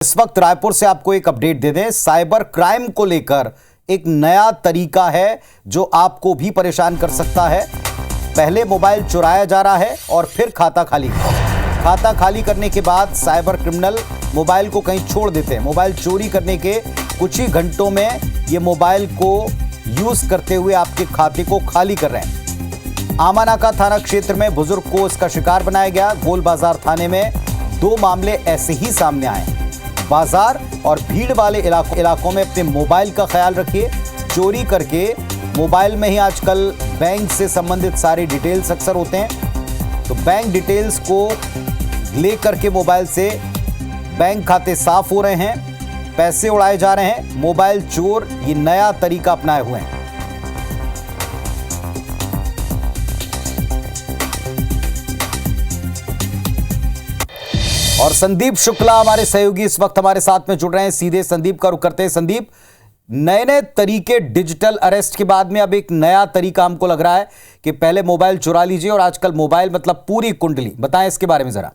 इस वक्त रायपुर से आपको एक अपडेट दे दें। साइबर क्राइम को लेकर एक नया तरीका है जो आपको भी परेशान कर सकता है। पहले मोबाइल चुराया जा रहा है और फिर खाता खाली करने के बाद साइबर क्रिमिनल मोबाइल को कहीं छोड़ देते हैं। मोबाइल चोरी करने के कुछ ही घंटों में ये मोबाइल को यूज करते हुए आपके खाते को खाली कर रहे हैं। आमानाका थाना क्षेत्र में बुजुर्ग को इसका शिकार बनाया गया। गोल बाजार थाने में 2 मामले ऐसे ही सामने आए। बाजार और भीड़ वाले इलाकों में अपने मोबाइल का ख्याल रखिए। चोरी करके मोबाइल में ही आजकल बैंक से संबंधित सारे डिटेल्स अक्सर होते हैं, तो बैंक डिटेल्स को ले करके मोबाइल से बैंक खाते साफ हो रहे हैं, पैसे उड़ाए जा रहे हैं। मोबाइल चोर ये नया तरीका अपनाए हुए हैं। और संदीप शुक्ला हमारे सहयोगी इस वक्त हमारे साथ में जुड़ रहे हैं। सीधे संदीप का रुख करते हैं। संदीप, नए तरीके डिजिटल अरेस्ट के बाद में अब एक नया तरीका हमको लग रहा है कि पहले मोबाइल चुरा लीजिए और आजकल मोबाइल मतलब पूरी कुंडली। बताएं इसके बारे में जरा।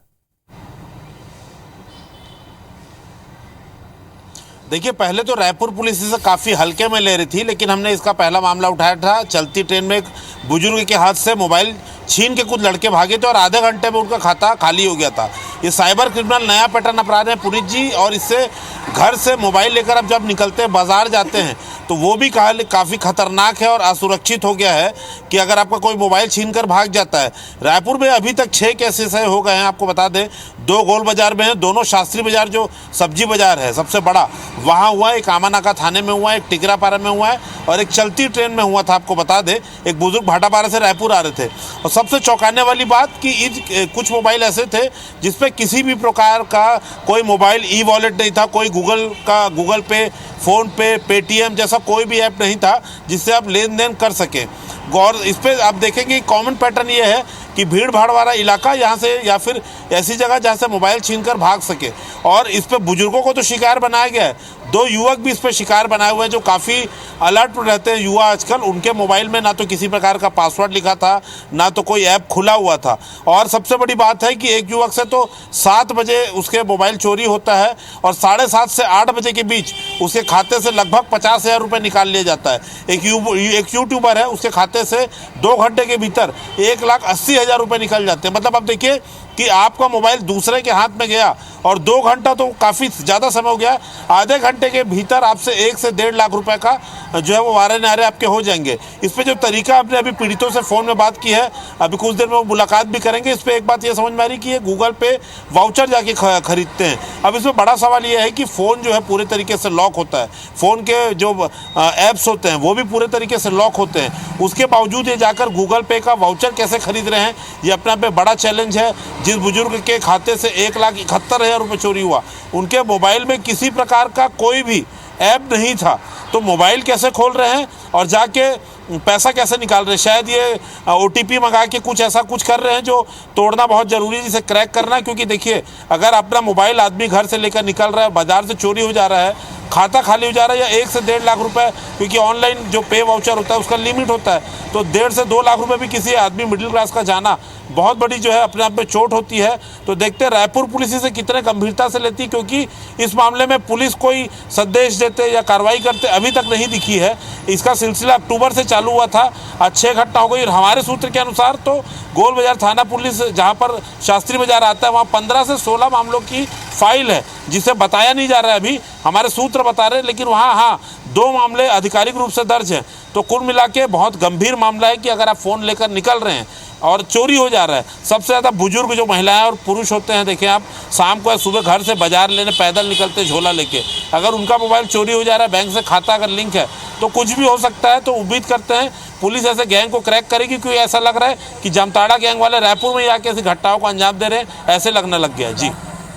देखिए, पहले तो रायपुर पुलिस इसे काफ़ी हल्के में ले रही थी, लेकिन हमने इसका पहला मामला उठाया था। चलती ट्रेन में एक बुजुर्ग के हाथ से मोबाइल छीन के कुछ लड़के भागे थे और आधे घंटे में उनका खाता खाली हो गया था। ये साइबर क्रिमिनल नया पैटर्न अपना रहे हैं पुनीत जी, और इससे घर से मोबाइल लेकर अब जब निकलते हैं, बाजार जाते हैं, तो वो भी काफ़ी खतरनाक है और असुरक्षित हो गया है कि अगर आपका कोई मोबाइल छीन कर भाग जाता है। रायपुर में अभी तक 6 केसेस हो गए हैं। आपको बता दें, 2 गोल बाजार में हैं, दोनों शास्त्री बाजार जो सब्जी बाजार है सबसे बड़ा, वहाँ हुआ, एक आमानाका थाने में हुआ, एक टिकरापारा में हुआ है और एक चलती ट्रेन में हुआ था। आपको बता दें, एक बुजुर्ग भाटापारा से रायपुर आ रहे थे और सबसे चौंकाने वाली बात कि कुछ मोबाइल ऐसे थे जिसपे किसी भी प्रकार का कोई मोबाइल ई वॉलेट नहीं था, कोई गूगल पे, फ़ोन पे, पेटीएम जैसा कोई भी ऐप नहीं था जिससे आप लेन देन कर सकें। और इस पर आप देखेंगे कॉमन पैटर्न ये है कि भीड़ भाड़ वाला इलाका यहाँ से, या फिर ऐसी जगह जहाँ से मोबाइल छीनकर भाग सके। और इस पर बुजुर्गों को तो शिकार बनाया गया है, 2 युवक भी इस पर शिकार बनाए हुए हैं जो काफ़ी अलर्ट रहते हैं युवा आजकल। उनके मोबाइल में ना तो किसी प्रकार का पासवर्ड लिखा था, ना तो कोई ऐप खुला हुआ था। और सबसे बड़ी बात है कि एक युवक से तो 7 बजे उसके मोबाइल चोरी होता है और 7:30 से 8 बजे के बीच उसके खाते से लगभग 50,000 रुपये निकाल लिया जाता है। एक यूट्यूबर है, उसके खाते से 2 घंटे के भीतर 1,80,000 रुपये निकल जाते हैं। मतलब अब देखिए कि आपका मोबाइल दूसरे के हाथ में गया और 2 घंटा तो काफ़ी ज़्यादा समय हो गया, आधे घंटे के भीतर आपसे 1 से 1.5 लाख रुपए का जो है वो वारे नारे आपके हो जाएंगे। इस पे जो तरीका आपने अभी पीड़ितों से फ़ोन में बात की है, अभी कुछ देर में वो मुलाकात भी करेंगे। इस पर एक बात ये समझ में आ रही कि ये गूगल पे वाउचर जाके खरीदते हैं। अब इसमें बड़ा सवाल ये है कि फ़ोन जो है पूरे तरीके से लॉक होता है, फ़ोन के जो ऐप्स होते हैं वो भी पूरे तरीके से लॉक होते हैं। उसके बावजूद ये जाकर गूगल पे का वाउचर कैसे खरीद रहे हैं, ये अपने आप में बड़ा चैलेंज है। जिस बुजुर्ग के खाते से 1,71,000 रुपये चोरी हुआ, उनके मोबाइल में किसी प्रकार का कोई भी ऐप नहीं था, तो मोबाइल कैसे खोल रहे हैं और जाके पैसा कैसे निकाल रहे हैं? शायद ये OTP मंगा के कुछ ऐसा कुछ कर रहे हैं जो तोड़ना बहुत ज़रूरी है, जिसे क्रैक करना है। क्योंकि देखिए, अगर अपना मोबाइल आदमी घर से लेकर निकल रहा है, बाजार से चोरी हो जा रहा है, खाता खाली हो जा रहा है, या 1 से 1.5 लाख रुपए, क्योंकि ऑनलाइन जो पे वाउचर होता है उसका लिमिट होता है, तो 1.5 से 2 लाख रुपए भी किसी आदमी मिडिल क्लास का जाना बहुत बड़ी जो है अपने आप में चोट होती है। तो देखते हैं रायपुर पुलिस इसे कितने गंभीरता से लेती है, क्योंकि इस मामले में पुलिस कोई संदेश देते या कार्रवाई करते अभी तक नहीं दिखी है। इसका सिलसिला अक्टूबर से चालू हुआ था, आज 6 घटना हो गई। हमारे सूत्र के अनुसार तो गोल बाजार थाना पुलिस, जहाँ पर शास्त्री बाजार आता है, वहाँ 15 से 16 मामलों की फाइल है, जिसे बताया नहीं जा रहा है अभी, हमारे सूत्र बता रहे हैं। लेकिन वहाँ 2 मामले आधिकारिक रूप से दर्ज हैं। तो कुल मिला के बहुत गंभीर मामला है कि अगर आप फ़ोन लेकर निकल रहे हैं और चोरी हो जा रहा है। सबसे ज़्यादा बुजुर्ग जो महिलाएं और पुरुष होते हैं, देखें आप, शाम को या सुबह घर से बाजार लेने पैदल निकलते झोला लेके, अगर उनका मोबाइल चोरी हो जा रहा है, बैंक से खाता अगर लिंक है, तो कुछ भी हो सकता है। तो उम्मीद करते हैं पुलिस ऐसे गैंग को क्रैक करेगी, क्योंकि ऐसा लग रहा है कि जामताड़ा गैंग वाले रायपुर में ही आके ऐसी घटनाओं को अंजाम दे रहे हैं, ऐसे लगने लग गया है। जी,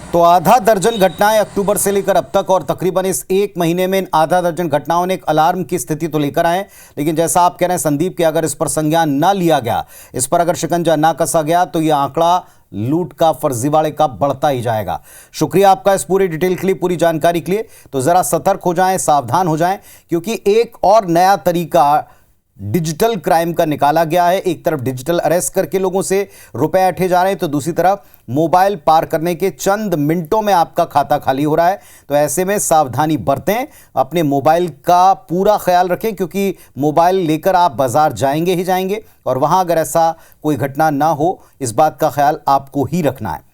तो आधा दर्जन घटनाएं अक्टूबर से लेकर अब तक, और तकरीबन इस 1 महीने में इन आधा दर्जन घटनाओं ने एक अलार्म की स्थिति तो लेकर आए। लेकिन जैसा आप कह रहे हैं संदीप, कि अगर इस पर संज्ञान ना लिया गया, इस पर अगर शिकंजा ना कसा गया, तो यह आंकड़ा लूट का, फर्जीवाड़े का बढ़ता ही जाएगा। शुक्रिया आपका इस पूरी डिटेल के लिए, पूरी जानकारी के लिए। तो जरा सतर्क हो जाएं, सावधान हो जाएं, क्योंकि एक और नया तरीका डिजिटल क्राइम का निकाला गया है। एक तरफ डिजिटल अरेस्ट करके लोगों से रुपए ऐंठे जा रहे हैं, तो दूसरी तरफ मोबाइल पार करने के चंद मिनटों में आपका खाता खाली हो रहा है। तो ऐसे में सावधानी बरतें, अपने मोबाइल का पूरा ख्याल रखें, क्योंकि मोबाइल लेकर आप बाजार जाएंगे ही जाएंगे और वहां अगर ऐसा कोई घटना ना हो, इस बात का ख्याल आपको ही रखना है।